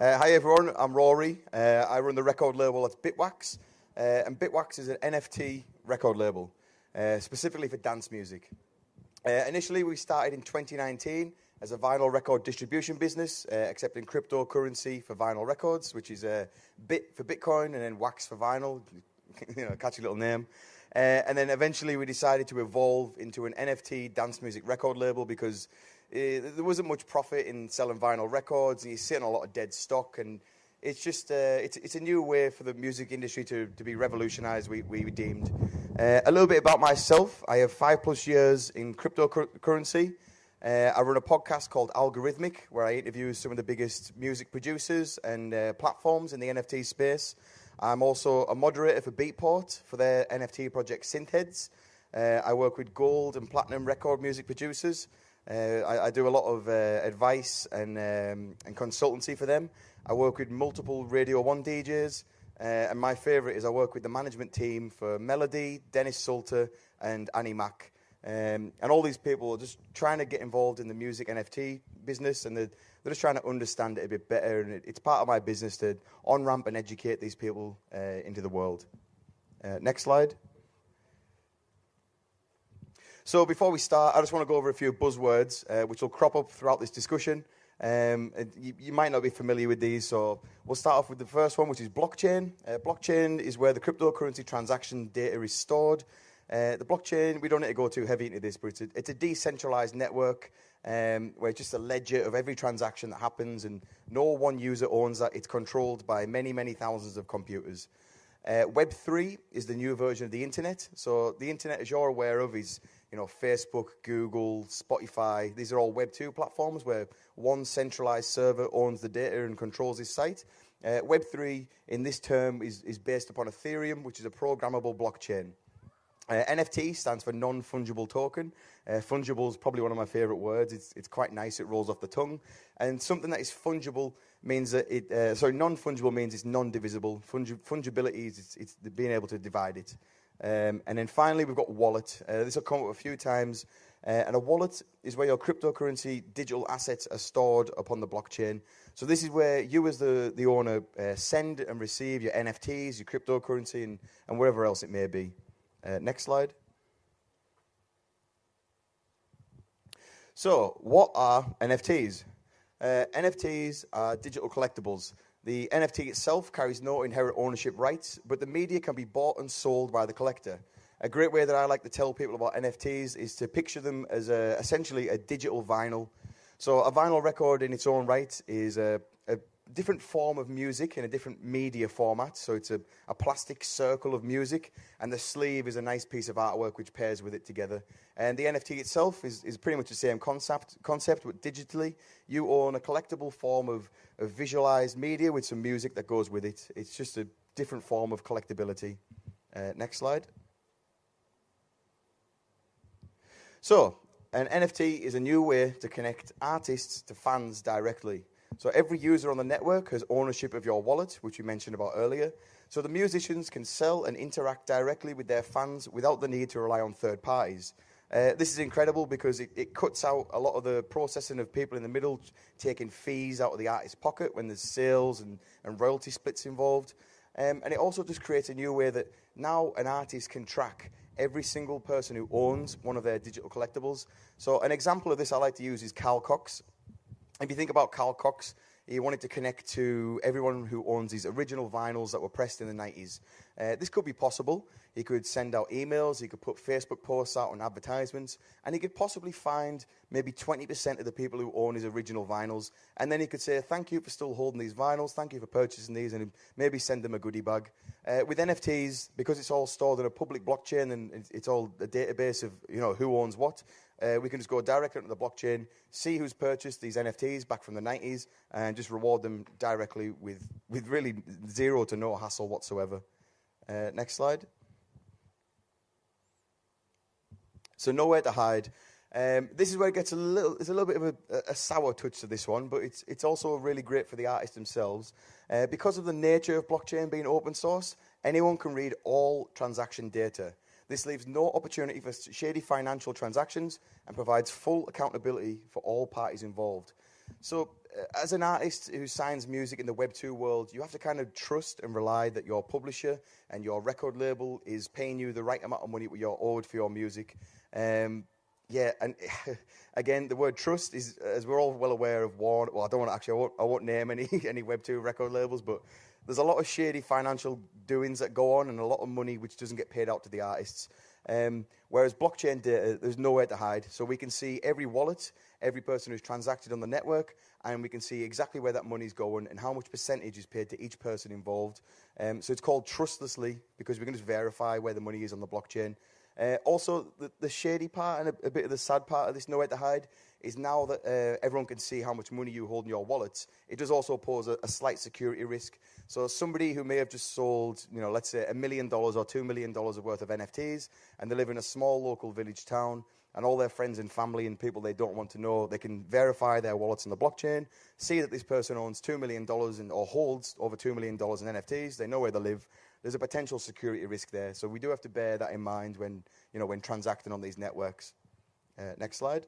Hi everyone, I'm Rory. I run the record label at Bitwax, and Bitwax is an NFT record label, specifically for dance music. Initially, we started in 2019 as a vinyl record distribution business, accepting cryptocurrency for vinyl records, which is Bit for Bitcoin and then Wax for vinyl, catchy little name. And then eventually we decided to evolve into an NFT dance music record label because there wasn't much profit in selling vinyl records, and you're sitting on a lot of dead stock, and it's just it's a new way for the music industry to be revolutionized, we deemed. A little bit about myself. I have 5+ years in cryptocurrency. I run a podcast called Algorithmic, where I interview some of the biggest music producers and platforms in the NFT space. I'm also a moderator for Beatport for their NFT project Synthheads. I work with gold and platinum record music producers. I do a lot of advice and consultancy for them. I work with multiple Radio 1 DJs. And my favourite is I work with the management team for Melody, Dennis Salter, and Annie Mac. And all these people are just trying to get involved in the music NFT business, and they're just trying to understand it a bit better. And it's part of my business to on-ramp and educate these people into the world. Next slide. So before we start, I just want to go over a few buzzwords which will crop up throughout this discussion. You might not be familiar with these, so we'll start off with the first one, which is blockchain. Blockchain is where the cryptocurrency transaction data is stored. The blockchain, we don't need to go too heavy into this, but it's a decentralized network where it's just a ledger of every transaction that happens, and no one user owns that. It's controlled by many, many thousands of computers. Web3 is the new version of the internet. So the internet, as you're aware of, is Facebook, Google, Spotify. These are all Web2 platforms where one centralized server owns the data and controls this site. Web3 in this term is based upon Ethereum, which is a programmable blockchain. NFT stands for non-fungible token. Fungible is probably one of my favorite words. It's quite nice. It rolls off the tongue. And something that is fungible means that non-fungible means it's non-divisible. Fungibility is it's being able to divide it. And then finally, we've got wallet. This will come up a few times. And a wallet is where your cryptocurrency digital assets are stored upon the blockchain. So this is where you as the owner send and receive your NFTs, your cryptocurrency, and whatever else it may be. Next slide. So, what are NFTs? NFTs are digital collectibles. The NFT itself carries no inherent ownership rights, but the media can be bought and sold by the collector. A great way that I like to tell people about NFTs is to picture them as essentially a digital vinyl. So a vinyl record in its own right is a different form of music in a different media format. So it's a plastic circle of music, and the sleeve is a nice piece of artwork which pairs with it together. And the NFT itself is pretty much the same concept, but digitally. You own a collectible form of visualized media with some music that goes with it. It's just a different form of collectability. Next slide. So, an NFT is a new way to connect artists to fans directly. So every user on the network has ownership of your wallet, which we mentioned about earlier. So the musicians can sell and interact directly with their fans without the need to rely on third parties. This is incredible because it cuts out a lot of the processing of people in the middle taking fees out of the artist's pocket when there's sales and royalty splits involved. And it also just creates a new way that now an artist can track every single person who owns one of their digital collectibles. So an example of this I like to use is Carl Cox. If you think about Carl Cox, he wanted to connect to everyone who owns these original vinyls that were pressed in the 90s. This could be possible. He could send out emails, he could put Facebook posts out on advertisements, and he could possibly find maybe 20% of the people who own his original vinyls, and then he could say, thank you for still holding these vinyls, thank you for purchasing these, and maybe send them a goodie bag. With NFTs, because it's all stored in a public blockchain and it's all a database of who owns what, we can just go directly into the blockchain, see who's purchased these NFTs back from the 90s, and just reward them directly with really zero to no hassle whatsoever. Next slide. So nowhere to hide. This is where it gets there's a little bit of a sour touch to this one, but it's also really great for the artists themselves. Because of the nature of blockchain being open source, anyone can read all transaction data. This leaves no opportunity for shady financial transactions and provides full accountability for all parties involved. So as an artist who signs music in the Web 2 world, you have to kind of trust and rely that your publisher and your record label is paying you the right amount of money you're owed for your music. Yeah, and again, the word trust is, as we're all well aware of, one. Well, I don't want to actually, I won't name any any Web 2 record labels, but there's a lot of shady financial doings that go on and a lot of money which doesn't get paid out to the artists. Whereas blockchain data, there's nowhere to hide. So we can see every wallet, every person who's transacted on the network, and we can see exactly where that money's going and how much percentage is paid to each person involved. So it's called trustlessly because we can just verify where the money is on the blockchain. Also, the shady part and a bit of the sad part of this nowhere to hide is now that everyone can see how much money you hold in your wallets, it does also pose a slight security risk. So somebody who may have just sold, let's say $1 million or $2 million worth of NFTs, and they live in a small local village town, and all their friends and family and people they don't want to know, they can verify their wallets on the blockchain, see that this person owns $2 million or holds over $2 million in NFTs, they know where they live. There's a potential security risk there. So we do have to bear that in mind when transacting on these networks. Next slide.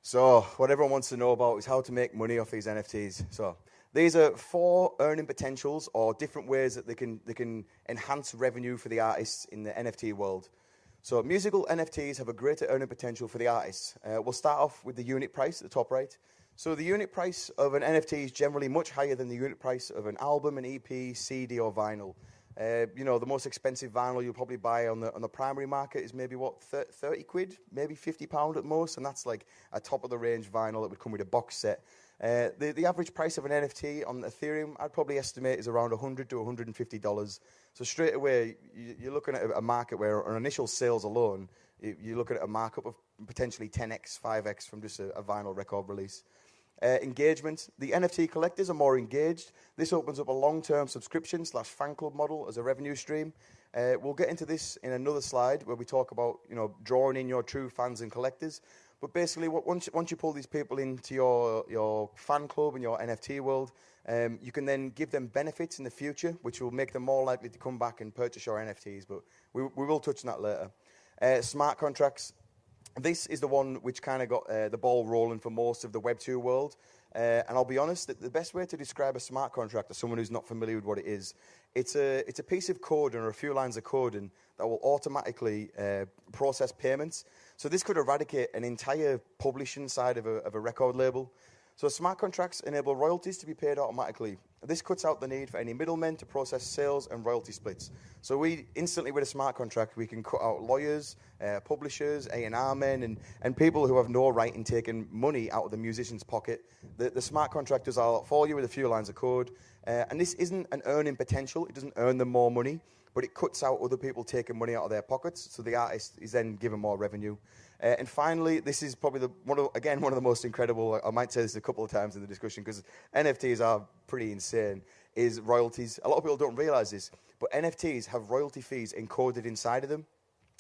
So what everyone wants to know about is how to make money off these NFTs. So these are 4 earning potentials or different ways that they can enhance revenue for the artists in the NFT world. So musical NFTs have a greater earning potential for the artists. We'll start off with the unit price at the top right. So the unit price of an NFT is generally much higher than the unit price of an album, an EP, CD, or vinyl. The most expensive vinyl you'll probably buy on the primary market is maybe 30 quid, maybe £50 at most, and that's like a top of the range vinyl that would come with a box set. The average price of an NFT on Ethereum, I'd probably estimate, is around $100 to $150. So straight away, you're looking at a market where on initial sales alone, you're looking at a markup of potentially 10x, 5x from just a vinyl record release. Engagement. The NFT collectors are more engaged. This opens up a long-term subscription / fan club model as a revenue stream. We'll get into this in another slide where we talk about drawing in your true fans and collectors. But basically, once you pull these people into your fan club and your NFT world, you can then give them benefits in the future, which will make them more likely to come back and purchase your NFTs. But we will touch on that later. Smart contracts. This is the one which kind of got the ball rolling for most of the Web 2 world. And I'll be honest, the best way to describe a smart contract to someone who's not familiar with what it is, it's a piece of code or a few lines of coding that will automatically process payments. So this could eradicate an entire publishing side of a record label. So smart contracts enable royalties to be paid automatically. This cuts out the need for any middlemen to process sales and royalty splits. So we instantly, with a smart contract, we can cut out lawyers, publishers, A&R men, and people who have no right in taking money out of the musician's pocket. The smart contract does all for you with a few lines of code. And this isn't an earning potential. It doesn't earn them more money, but it cuts out other people taking money out of their pockets, so the artist is then given more revenue. And finally, this is probably one of the most incredible, I might say this a couple of times in the discussion, because NFTs are pretty insane, is royalties. A lot of people don't realize this, but NFTs have royalty fees encoded inside of them.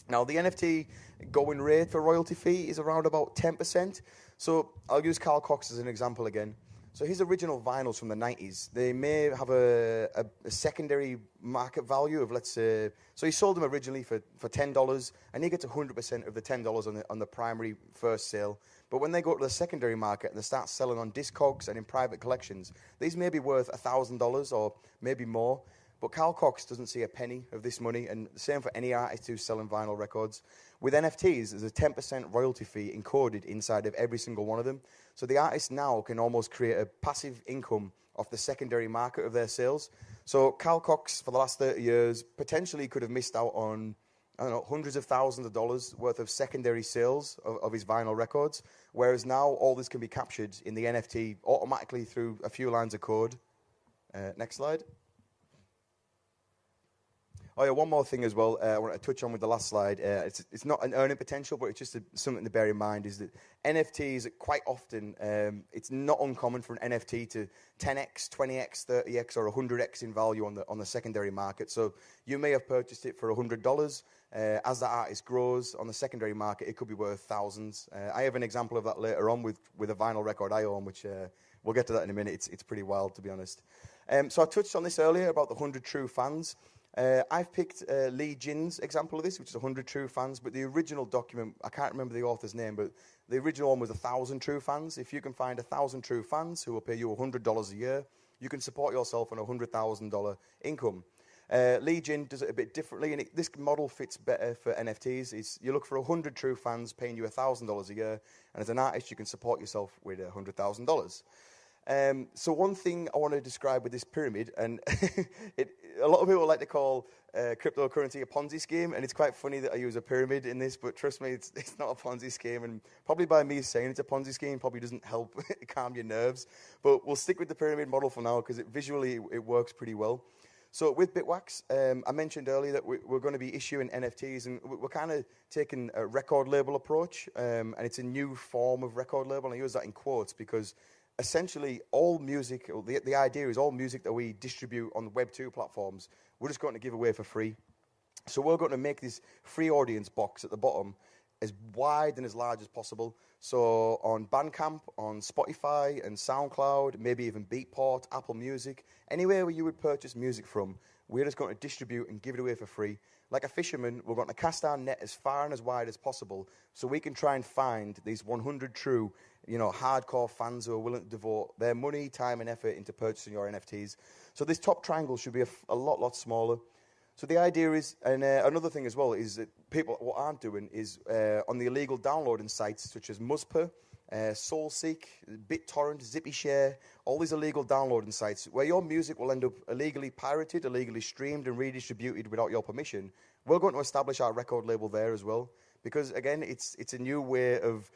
Now, the NFT going rate for royalty fee is around about 10%. So I'll use Carl Cox as an example again. So his original vinyls from the 90s, they may have a secondary market value of, let's say, so he sold them originally for $10, and he gets 100% of the $10 on the primary first sale. But when they go to the secondary market and they start selling on Discogs and in private collections, these may be worth $1,000 or maybe more. But Carl Cox doesn't see a penny of this money, and the same for any artist who's selling vinyl records. With NFTs, there's a 10% royalty fee encoded inside of every single one of them. So the artist now can almost create a passive income off the secondary market of their sales. So Carl Cox, for the last 30 years, potentially could have missed out on, hundreds of thousands of dollars worth of secondary sales of his vinyl records, whereas now all this can be captured in the NFT automatically through a few lines of code. Next slide. Oh yeah, one more thing as well I want to touch on with the last slide. It's not an earning potential, but it's just something to bear in mind, is that NFTs, quite often, it's not uncommon for an NFT to 10x, 20x, 30x, or 100x in value on the secondary market. So you may have purchased it for $100. As the artist grows on the secondary market, it could be worth thousands. I have an example of that later on with a vinyl record I own, which we'll get to that in a minute. It's pretty wild, to be honest. So I touched on this earlier about the 100 true fans. I've picked Lee Jin's example of this, which is 100 true fans, but the original document, I can't remember the author's name, but The original one was 1,000 true fans. If you can find 1,000 true fans who will pay you $100 a year, you can support yourself on a $100,000 income. Legion does it a bit differently, and this model fits better for NFTs. You look for 100 true fans paying you $1,000 a year, and as an artist, you can support yourself with $100,000. So one thing I want to describe with this pyramid, and a lot of people like to call cryptocurrency a Ponzi scheme, and it's quite funny that I use a pyramid in this, but trust me, it's not a Ponzi scheme, and probably by me saying it's a Ponzi scheme probably doesn't help calm your nerves, but we'll stick with the pyramid model for now because visually it works pretty well. So with Bitwax, I mentioned earlier that we're going to be issuing NFTs, and we're kind of taking a record label approach, and it's a new form of record label, and I use that in quotes because essentially all music, the idea is all music that we distribute on the Web 2 platforms, we're just going to give away for free. So we're going to make this free audience box at the bottom as wide and as large as possible. So on Bandcamp, on Spotify and SoundCloud, maybe even Beatport, Apple Music, anywhere where you would purchase music from, we're just going to distribute and give it away for free. Like a fisherman, we're going to cast our net as far and as wide as possible so we can try and find these 100 true, hardcore fans who are willing to devote their money, time and effort into purchasing your NFTs. So this top triangle should be a lot smaller. So the idea is, and another thing as well, is that people what aren't doing is on the illegal downloading sites such as Muspr, SoulSeek, BitTorrent, ZippyShare, all these illegal downloading sites where your music will end up illegally pirated, illegally streamed and redistributed without your permission. We're going to establish our record label there as well because, again, it's a new way of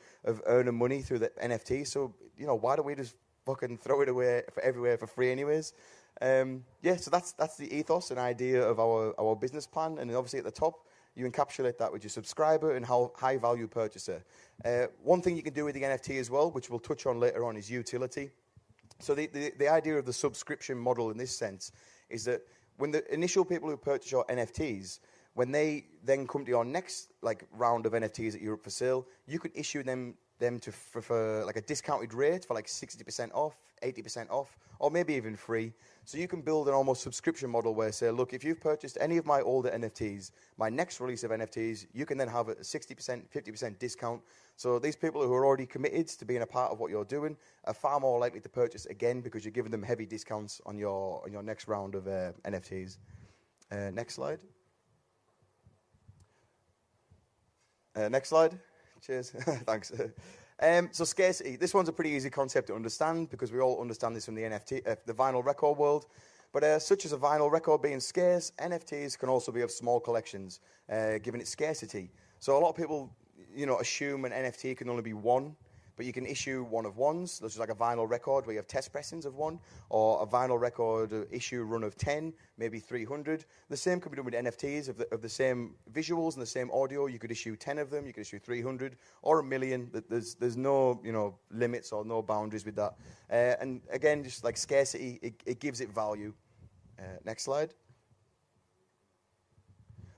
earning money through the NFT. So, why don't we just fucking throw it away everywhere for free anyways? So that's the ethos and idea of our business plan. And then obviously at the top, you encapsulate that with your subscriber and how high value purchaser. One thing you can do with the NFT as well, which we'll touch on later on, is utility. So the idea of the subscription model in this sense is that when the initial people who purchase your NFTs, when they then come to your next round of NFTs that you're up for sale, you could issue them for like a discounted rate for like 60% off, 80% off, or maybe even free. So you can build an almost subscription model where, say, look, if you've purchased any of my older NFTs, my next release of NFTs, you can then have a 60%, 50% discount. So these people who are already committed to being a part of what you're doing are far more likely to purchase again because you're giving them heavy discounts on your next round of NFTs. Next slide. Next slide. Cheers. Thanks. So scarcity. This one's a pretty easy concept to understand because we all understand this from the the vinyl record world. But such as a vinyl record being scarce, NFTs can also be of small collections, given its scarcity. So a lot of people, assume an NFT can only be one, but you can issue one of ones, which is like a vinyl record where you have test pressings of one, or a vinyl record issue run of 10, maybe 300. The same could be done with NFTs of the same visuals and the same audio. You could issue 10 of them, you could issue 300 or a million. There's no limits or no boundaries with that. And again, just like scarcity, it gives it value. Next slide.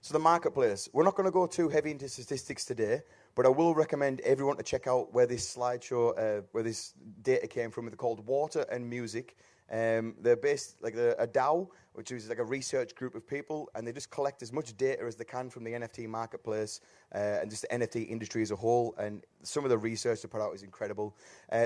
So the marketplace. We're not going to go too heavy into statistics today, but I will recommend everyone to check out where this slideshow, where this data came from. They're called Water and Music. They're based like a DAO, which is like a research group of people, and they just collect as much data as they can from the NFT marketplace and just the NFT industry as a whole. And some of the research they put out is incredible.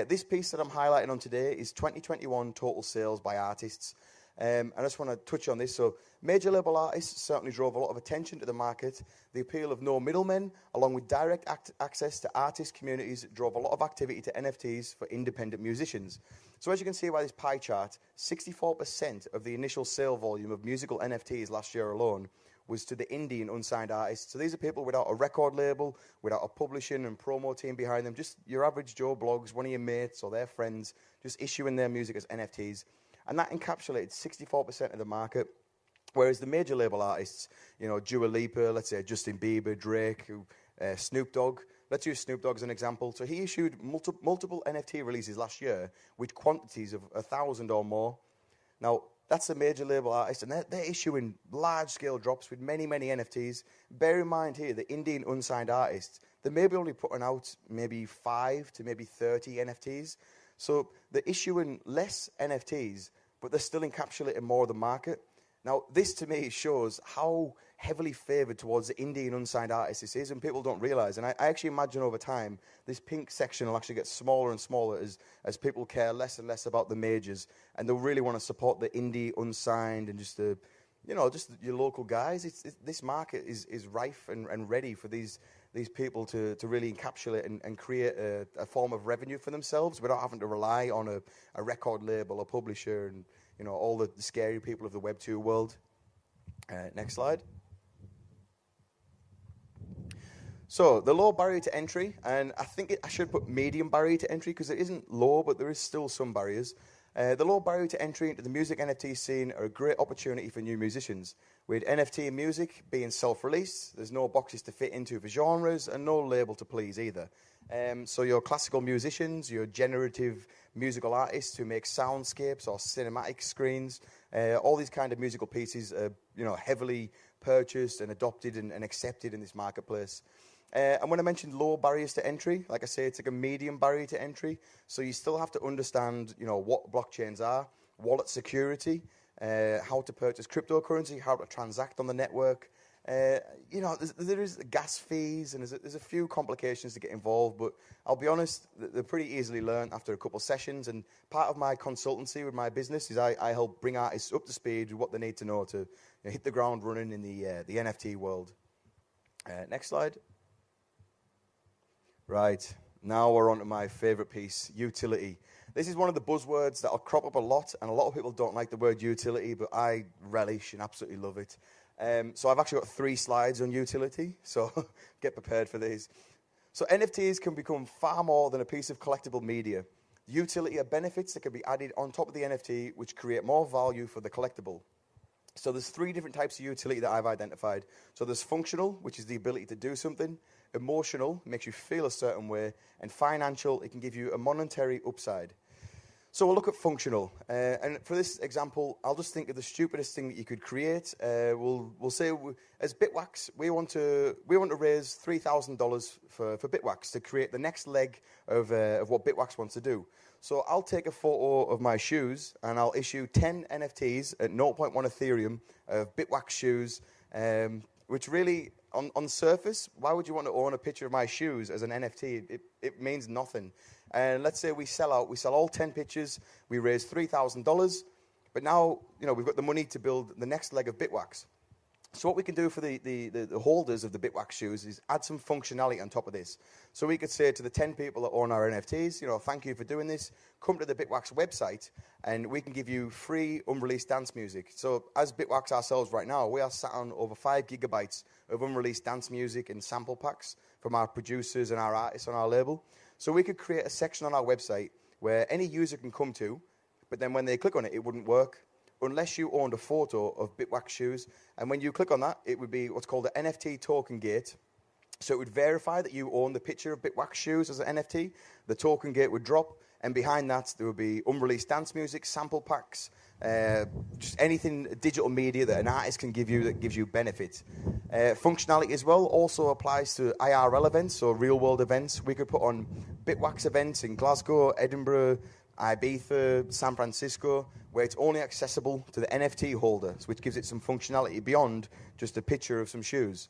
This piece that I'm highlighting on today is 2021 total sales by artists. I just want to touch on this. So major label artists certainly drove a lot of attention to the market. The appeal of no middlemen, along with direct access to artist communities, drove a lot of activity to NFTs for independent musicians. So as you can see by this pie chart, 64% of the initial sale volume of musical NFTs last year alone was to the indie and unsigned artists. So these are people without a record label, without a publishing and promo team behind them, just your average Joe Blogs, one of your mates or their friends, just issuing their music as NFTs. And that encapsulated 64% of the market, whereas the major label artists, Dua Lipa, let's say Justin Bieber, Drake, Snoop Dogg. Let's use Snoop Dogg as an example. So he issued multiple NFT releases last year with quantities of 1,000 or more. Now, that's a major label artist, and they're issuing large-scale drops with many, many NFTs. Bear in mind here, the indie and unsigned artists, they may be only putting out maybe 5 to maybe 30 NFTs. So they're issuing less NFTs, but they're still encapsulating more of the market. Now, this to me shows how heavily favoured towards the indie and unsigned artists this is, and people don't realise. And I actually imagine over time, this pink section will actually get smaller and smaller as people care less and less about the majors, and they'll really want to support the indie, unsigned, and just the, just your local guys. This market is rife and ready for these people to really encapsulate and create a form of revenue for themselves without having to rely on a record label or publisher and all the scary people of the Web 2 world. Next slide. So the low barrier to entry, and I think I should put medium barrier to entry because it isn't low, but there is still some barriers. The low barrier to entry into the music NFT scene are a great opportunity for new musicians. With NFT and music being self-released, there's no boxes to fit into for genres and no label to please either. So your classical musicians, your generative musical artists who make soundscapes or cinematic screens, all these kind of musical pieces are heavily purchased and adopted and accepted in this marketplace. And when I mentioned low barriers to entry, like I say, it's like a medium barrier to entry. So you still have to understand, what blockchains are, wallet security, how to purchase cryptocurrency, how to transact on the network. There is gas fees and there's a few complications to get involved, but I'll be honest, they're pretty easily learned after a couple of sessions. And part of my consultancy with my business is I help bring artists up to speed with what they need to know to hit the ground running in the NFT world. Next slide. Right, now we're on to my favorite piece, utility. This is one of the buzzwords that'll crop up a lot, and a lot of people don't like the word utility, but I relish and absolutely love it. So I've actually got 3 slides on utility, so get prepared for these. So NFTs can become far more than a piece of collectible media. Utility are benefits that can be added on top of the NFT, which create more value for the collectible. So there's 3 different types of utility that I've identified. So there's functional, which is the ability to do something. Emotional, makes you feel a certain way. And financial, it can give you a monetary upside. So we'll look at functional. And for this example, I'll just think of the stupidest thing that you could create. We'll say, as Bitwax, we want to raise $3,000 for Bitwax to create the next leg of what Bitwax wants to do. So I'll take a photo of my shoes, and I'll issue 10 NFTs at 0.1 Ethereum of Bitwax shoes, which really, on surface, why would you want to own a picture of my shoes as an NFT? It means nothing. And let's say we sell all 10 pictures, we raise $3,000, but now we've got the money to build the next leg of Bitwax. So what we can do for the holders of the Bitwax shoes is add some functionality on top of this. So we could say to the 10 people that own our NFTs, thank you for doing this. Come to the Bitwax website, and we can give you free unreleased dance music. So as Bitwax ourselves right now, we are sat on over 5 gigabytes of unreleased dance music and sample packs from our producers and our artists on our label. So we could create a section on our website where any user can come to, but then when they click on it, it wouldn't work unless you owned a photo of Bitwax shoes. And when you click on that, it would be what's called an NFT token gate. So it would verify that you own the picture of Bitwax shoes as an NFT. The token gate would drop, and behind that, there would be unreleased dance music, sample packs, just anything digital media that an artist can give you that gives you benefit. Functionality as well also applies to IRL events, so real-world events. We could put on Bitwax events in Glasgow, Edinburgh, Ibiza, San Francisco, where it's only accessible to the NFT holders, which gives it some functionality beyond just a picture of some shoes.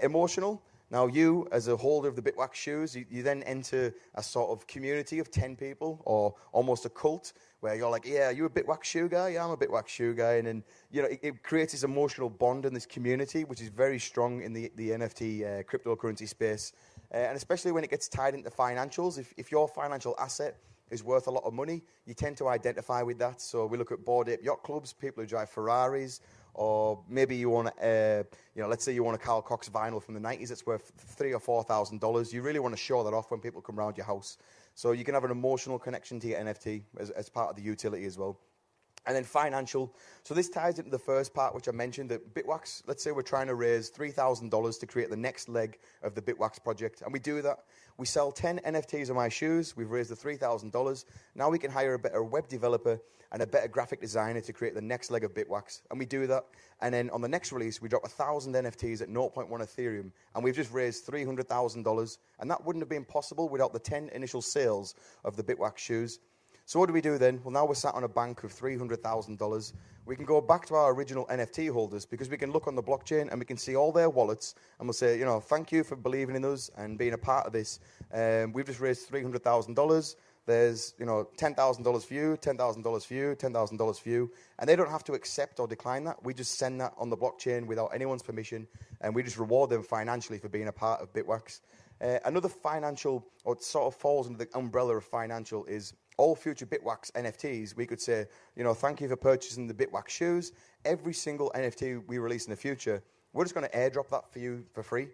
Emotional. Now, you, as a holder of the Bitwax shoes, you then enter a sort of community of 10 people, or almost a cult, where you're like, yeah, are you a Bitwax shoe guy? Yeah, I'm a Bitwax shoe guy. And then, it creates this emotional bond in this community, which is very strong in the NFT cryptocurrency space. And especially when it gets tied into financials. If your financial asset is worth a lot of money, you tend to identify with that. So we look at Bored Ape Yacht Clubs, people who drive Ferraris, or maybe you want let's say you want a Carl Cox vinyl from the 90s that's worth $3,000 or $4,000. You really want to show that off when people come around your house. So you can have an emotional connection to your NFT as part of the utility as well. And then financial. So this ties into the first part, which I mentioned, that Bitwax, let's say we're trying to raise $3,000 to create the next leg of the Bitwax project. And we do that. We sell 10 NFTs of my shoes. We've raised the $3,000. Now we can hire a better web developer and a better graphic designer to create the next leg of Bitwax. And we do that. And then on the next release, we drop 1,000 NFTs at 0.1 Ethereum. And we've just raised $300,000. And that wouldn't have been possible without the 10 initial sales of the Bitwax shoes. So what do we do then? Well, now we're sat on a bank of $300,000. We can go back to our original NFT holders because we can look on the blockchain and we can see all their wallets and we'll say, thank you for believing in us and being a part of this. We've just raised $300,000. There's, $10,000 for you, $10,000 for you, $10,000 for you. And they don't have to accept or decline that. We just send that on the blockchain without anyone's permission and we just reward them financially for being a part of Bitwax. Another financial, or it sort of falls under the umbrella of financial, is all future Bitwax NFTs. We could say, thank you for purchasing the Bitwax shoes. Every single NFT we release in the future, we're just going to airdrop that for you for free.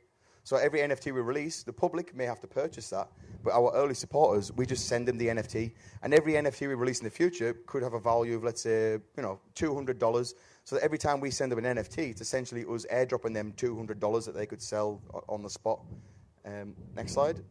So every NFT we release, the public may have to purchase that, but our early supporters, we just send them the NFT. And every NFT we release in the future could have a value of, let's say, $200. So that every time we send them an NFT, it's essentially us airdropping them $200 that they could sell on the spot. Next slide.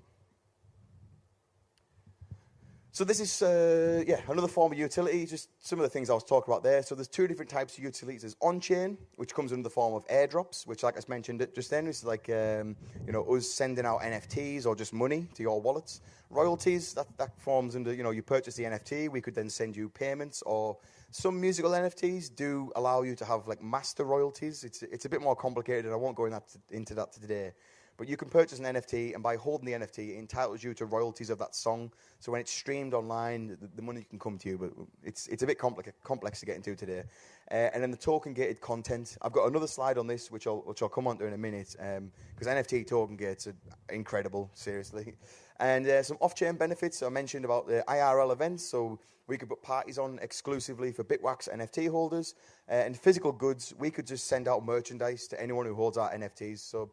So this is, another form of utility, just some of the things I was talking about there. So there's two different types of utilities. There's on-chain, which comes under the form of airdrops, which, like I mentioned just then, is like, us sending out NFTs or just money to your wallets. Royalties, that forms under, you purchase the NFT, we could then send you payments, or some musical NFTs do allow you to have, like, master royalties. It's a bit more complicated, and I won't go into that today. But you can purchase an NFT, and by holding the NFT, it entitles you to royalties of that song. So when it's streamed online, the money can come to you. But it's a bit complex to get into today. And then the token-gated content. I've got another slide on this, which I'll come on to in a minute, because NFT token gates are incredible, seriously. And some off-chain benefits I mentioned about the IRL events. So we could put parties on exclusively for Bitwax NFT holders. And physical goods, we could just send out merchandise to anyone who holds our NFTs. So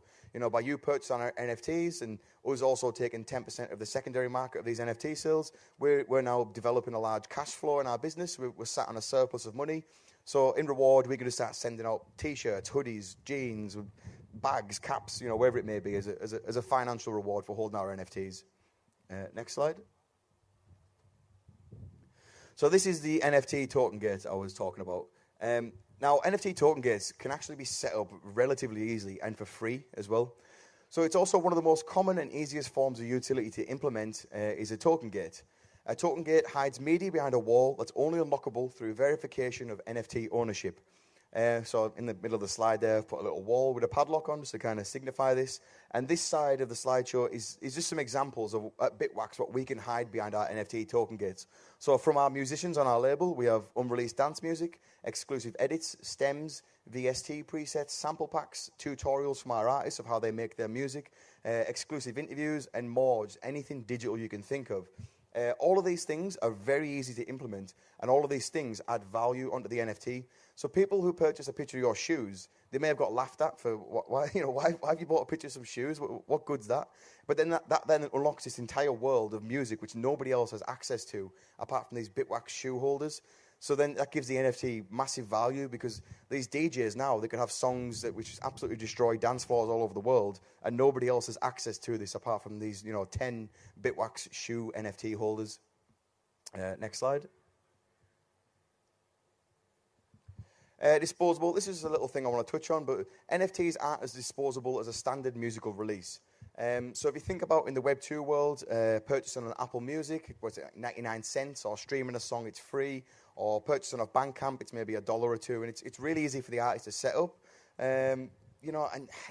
by you purchasing our NFTs and us also taking 10% of the secondary market of these NFT sales, we're now developing a large cash flow in our business. We're sat on a surplus of money. So in reward, we're going to start sending out T-shirts, hoodies, jeans, bags, caps, wherever it may be, as a financial reward for holding our NFTs. Next slide. So this is the NFT token gate I was talking about. Now, NFT token gates can actually be set up relatively easily and for free as well. So it's also one of the most common and easiest forms of utility to implement is a token gate. A token gate hides media behind a wall that's only unlockable through verification of NFT ownership. So in the middle of the slide there, I've put a little wall with a padlock on just to kind of signify this. And this side of the slideshow is just some examples of at Bitwax what we can hide behind our NFT token gates. So from our musicians on our label, we have unreleased dance music, exclusive edits, stems, VST presets, sample packs, tutorials from our artists of how they make their music, exclusive interviews, and more, just anything digital you can think of. All of these things are very easy to implement, and all of these things add value onto the NFT. So people who purchase a picture of your shoes, they may have got laughed at for why have you bought a picture of some shoes? What good's that? But then that then unlocks this entire world of music which nobody else has access to apart from these Bitwax shoe holders. So then that gives the NFT massive value because these DJs now, they can have songs which absolutely destroy dance floors all over the world, and nobody else has access to this apart from these 10 Bitwax shoe NFT holders. Next slide. Disposable. This is a little thing I want to touch on, but NFTs aren't as disposable as a standard musical release. So if you think about in the Web 2 world, purchasing on Apple Music, what's it, 99 cents, or streaming a song, it's free, or purchasing off Bandcamp, it's maybe $1 or $2, and it's really easy for the artist to set up. And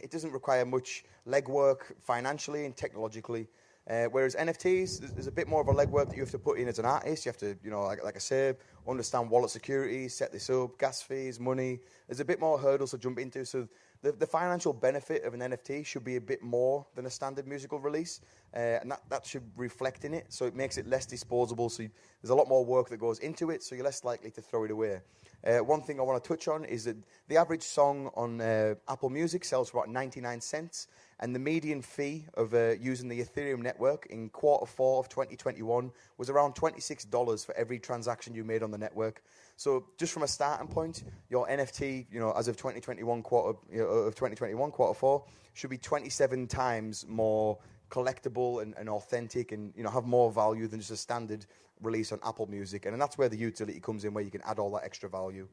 it doesn't require much legwork financially and technologically. Whereas NFTs, there's a bit more of a legwork that you have to put in as an artist. You have to, like I say, understand wallet security, set this up, gas fees, money. There's a bit more hurdles to jump into. So the financial benefit of an NFT should be a bit more than a standard musical release. And that should reflect in it. So it makes it less disposable. So there's a lot more work that goes into it. So you're less likely to throw it away. One thing I want to touch on is that the average song on Apple Music sells for about 99 cents. And the median fee of using the Ethereum network in Q4 of 2021 was around $26 for every transaction you made on the network. So just from a starting point, your NFT, as of 2021 Q4, should be 27 times more collectible and authentic, and have more value than just a standard release on Apple Music. And that's where the utility comes in, where you can add all that extra value.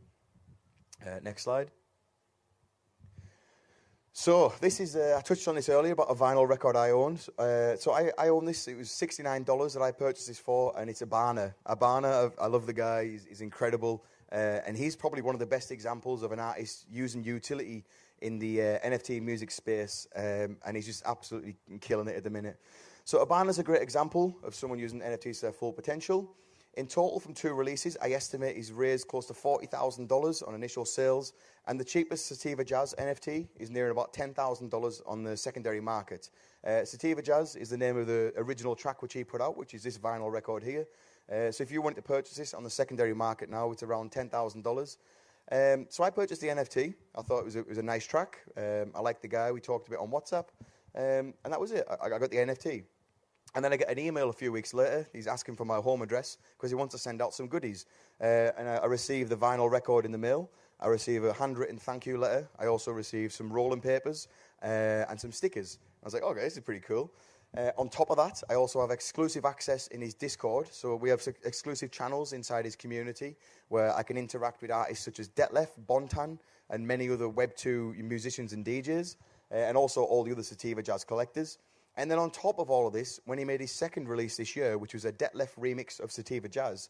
Next slide. So this is, I touched on this earlier about a vinyl record I owned. So I own this. It was $69 that I purchased this for, and it's a Barner. I love the guy. He's incredible. And he's probably one of the best examples of an artist using utility in the NFT music space. And he's just absolutely killing it at the minute. So Abana's a great example of someone using NFTs to their full potential. In total, from 2 releases, I estimate he's raised close to $40,000 on initial sales, and the cheapest Sativa Jazz NFT is near about $10,000 on the secondary market. Sativa Jazz is the name of the original track which he put out, which is this vinyl record here. So if you wanted to purchase this on the secondary market now, it's around $10,000. So I purchased the NFT. I thought it was a nice track. I liked the guy. We talked a bit on WhatsApp, and that was it. I got the NFT. And then I get an email a few weeks later. He's asking for my home address because he wants to send out some goodies. And I received the vinyl record in the mail. I received a handwritten thank you letter. I also received some rolling papers and some stickers. I was like, okay, this is pretty cool. On top of that, I also have exclusive access in his Discord. So we have exclusive channels inside his community where I can interact with artists such as Detlef, Bontan, and many other Web2 musicians and DJs, and also all the other Sativa Jazz collectors. And then on top of all of this, when he made his second release this year, which was a Detlef remix of Sativa Jazz,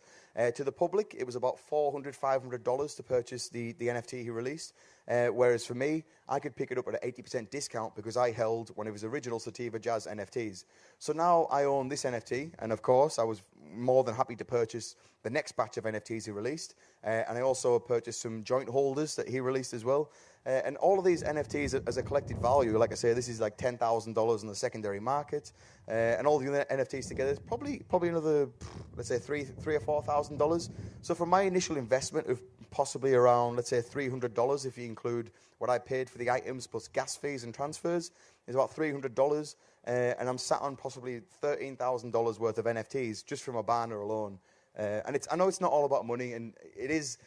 to the public, it was about $400, $500 to purchase the NFT he released. Whereas for me, I could pick it up at an 80% discount because I held one of his original Sativa Jazz NFTs. So now I own this NFT, and of course, I was more than happy to purchase the next batch of NFTs he released. And I also purchased some joint holders that he released as well. And all of these NFTs as a collected value, like I say, this is like $10,000 in the secondary market. And all the other NFTs together is probably another, let's say, $3,000 or $4,000. So for my initial investment of possibly around, let's say, $300, if you include what I paid for the items plus gas fees and transfers, is about $300. And I'm sat on possibly $13,000 worth of NFTs just from a banner alone. And I know it's not all about money, and it is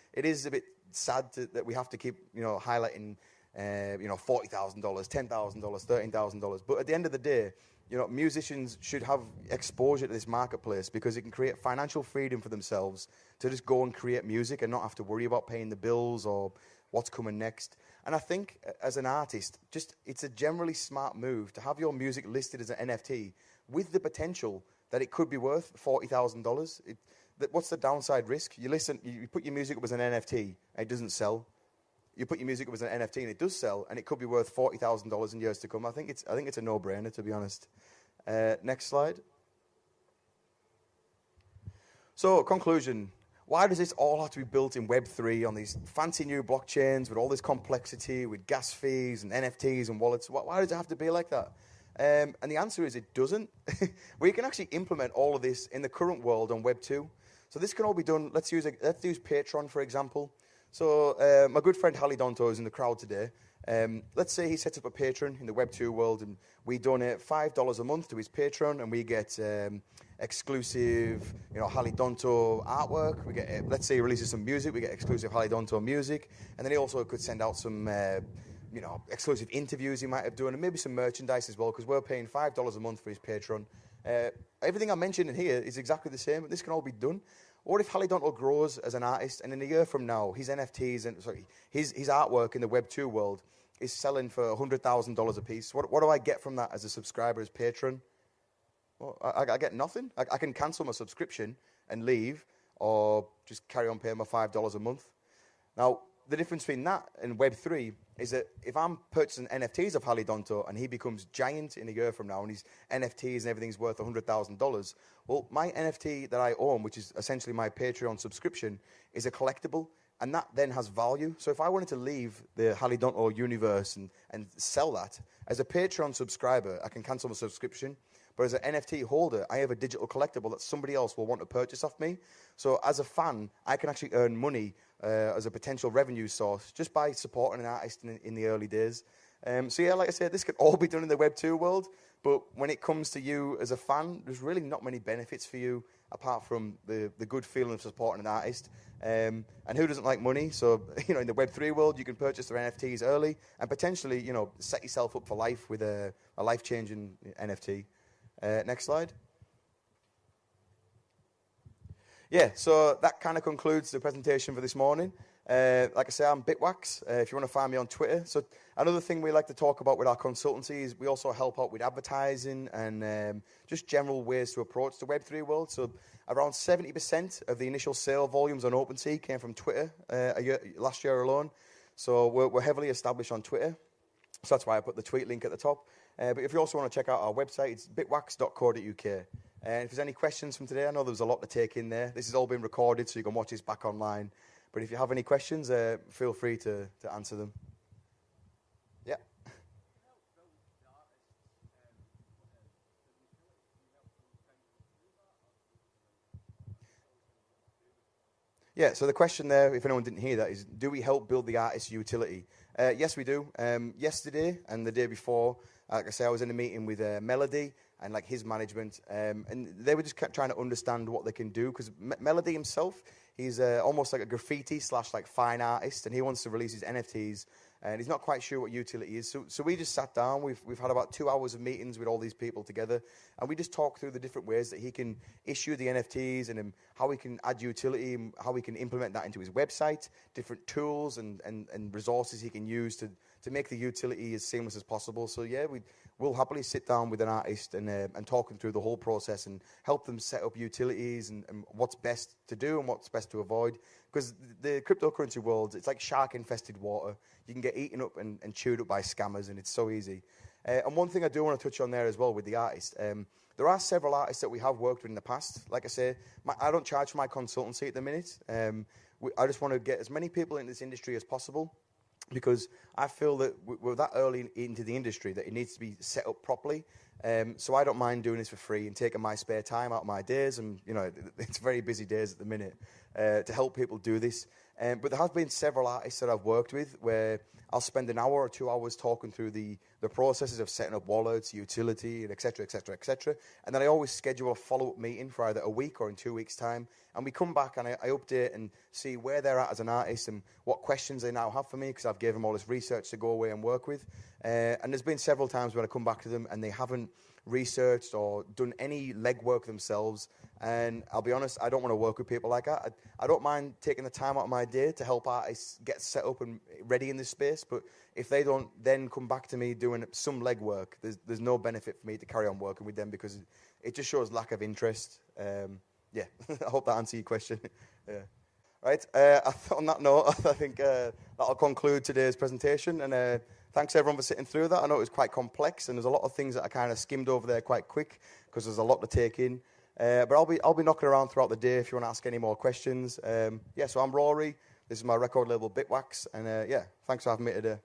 a bit sad that we have to keep, highlighting, $40,000, $10,000, $13,000. But at the end of the day, musicians should have exposure to this marketplace because it can create financial freedom for themselves to just go and create music and not have to worry about paying the bills or what's coming next. And I think as an artist, it's a generally smart move to have your music listed as an NFT with the potential that it could be worth $40,000. What's the downside risk? You put your music up as an NFT and it doesn't sell. You put your music up as an NFT and it does sell, and it could be worth $40,000 in years to come. I think it's a no-brainer, to be honest. Next slide. So, conclusion. Why does this all have to be built in Web3 on these fancy new blockchains with all this complexity, with gas fees and NFTs and wallets? Why does it have to be like that? And the answer is it doesn't. We can actually implement all of this in the current world on Web2. So this can all be done. Let's use Patreon, for example. So my good friend Hallie Donto is in the crowd today. Let's say he sets up a Patreon in the Web2 world, and we donate $5 a month to his Patreon, and we get exclusive, Hallie Donto artwork. We get, let's say he releases some music, we get exclusive Hallie Donto music, and then he also could send out some, exclusive interviews he might have done, and maybe some merchandise as well, because we're paying $5 a month for his Patreon. Everything I mentioned in here is exactly the same. This can all be done. Or if Hallie Donto grows as an artist, and in a year from now, his NFTs and his artwork in the Web2 world is selling for $100,000 a piece. What do I get from that as a subscriber, as patron? Well, I get nothing. I can cancel my subscription and leave, or just carry on paying my $5 a month. Now, the difference between that and Web3 is that if I'm purchasing NFTs of Hallie Donto and he becomes giant in a year from now and his NFTs and everything's worth $100,000, well, my NFT that I own, which is essentially my Patreon subscription, is a collectible, and that then has value. So if I wanted to leave the Hallie Donto universe and sell that, as a Patreon subscriber, I can cancel my subscription. But as an NFT holder, I have a digital collectible that somebody else will want to purchase off me. So as a fan, I can actually earn money as a potential revenue source just by supporting an artist in the early days. So yeah, like I said, this could all be done in the Web2 world. But when it comes to you as a fan, there's really not many benefits for you apart from the good feeling of supporting an artist. And who doesn't like money? So, in the Web3 world, you can purchase their NFTs early and potentially, set yourself up for life with a life-changing NFT. Next slide. Yeah, so that kind of concludes the presentation for this morning. Like I say, I'm Bitwax, if you want to find me on Twitter. So another thing we like to talk about with our consultancy is we also help out with advertising and just general ways to approach the Web3 world. So around 70% of the initial sale volumes on OpenSea came from Twitter last year alone. So we're heavily established on Twitter. So that's why I put the tweet link at the top. But if you also want to check out our website, it's bitwax.co.uk. And if there's any questions from today, I know there was a lot to take in there. This has all been recorded, so you can watch this back online. But if you have any questions, feel free to answer them. Yeah. Yeah, so the question there, if anyone didn't hear that, is do we help build the artist's utility? Yes, we do. Yesterday and the day before, like I say, I was in a meeting with Melody and like his management, and they were just kept trying to understand what they can do, because Melody himself, he's almost like a graffiti / like fine artist, and he wants to release his NFTs, and he's not quite sure what utility is. So we just sat down. We've had about 2 hours of meetings with all these people together, and we just talked through the different ways that he can issue the NFTs and how he can add utility, and how we can implement that into his website, different tools and resources he can use to make the utility as seamless as possible. So yeah, we'll happily sit down with an artist and talk them through the whole process and help them set up utilities and what's best to do and what's best to avoid. Because the cryptocurrency world, it's like shark-infested water. You can get eaten up and chewed up by scammers, and it's so easy. And one thing I do want to touch on there as well with the artist, there are several artists that we have worked with in the past. Like I say, I don't charge for my consultancy at the minute. I just want to get as many people in this industry as possible, because I feel that we're that early into the industry that it needs to be set up properly. So I don't mind doing this for free and taking my spare time out of my days, and it's very busy days at the minute, to help people do this. But there have been several artists that I've worked with where I'll spend an hour or 2 hours talking through the processes of setting up wallets, utility, and et cetera, et cetera, et cetera. And then I always schedule a follow-up meeting for either a week or in 2 weeks' time. And we come back and I update and see where they're at as an artist and what questions they now have for me, because I've given them all this research to go away and work with. And there's been several times when I come back to them and they haven't researched or done any legwork themselves. And I'll be honest, I don't want to work with people like that. I don't mind taking the time out of my day to help artists get set up and ready in this space, but if they don't then come back to me doing some legwork, there's no benefit for me to carry on working with them, because it just shows lack of interest. Yeah, I hope that answers your question. Yeah. Right, on that note, I think that'll conclude today's presentation, and thanks everyone for sitting through that. I know it was quite complex, and there's a lot of things that I kind of skimmed over there quite quick, because there's a lot to take in. But I'll be knocking around throughout the day if you want to ask any more questions. Yeah, so I'm Rory. This is my record label, Bitwax, and yeah, thanks for having me today.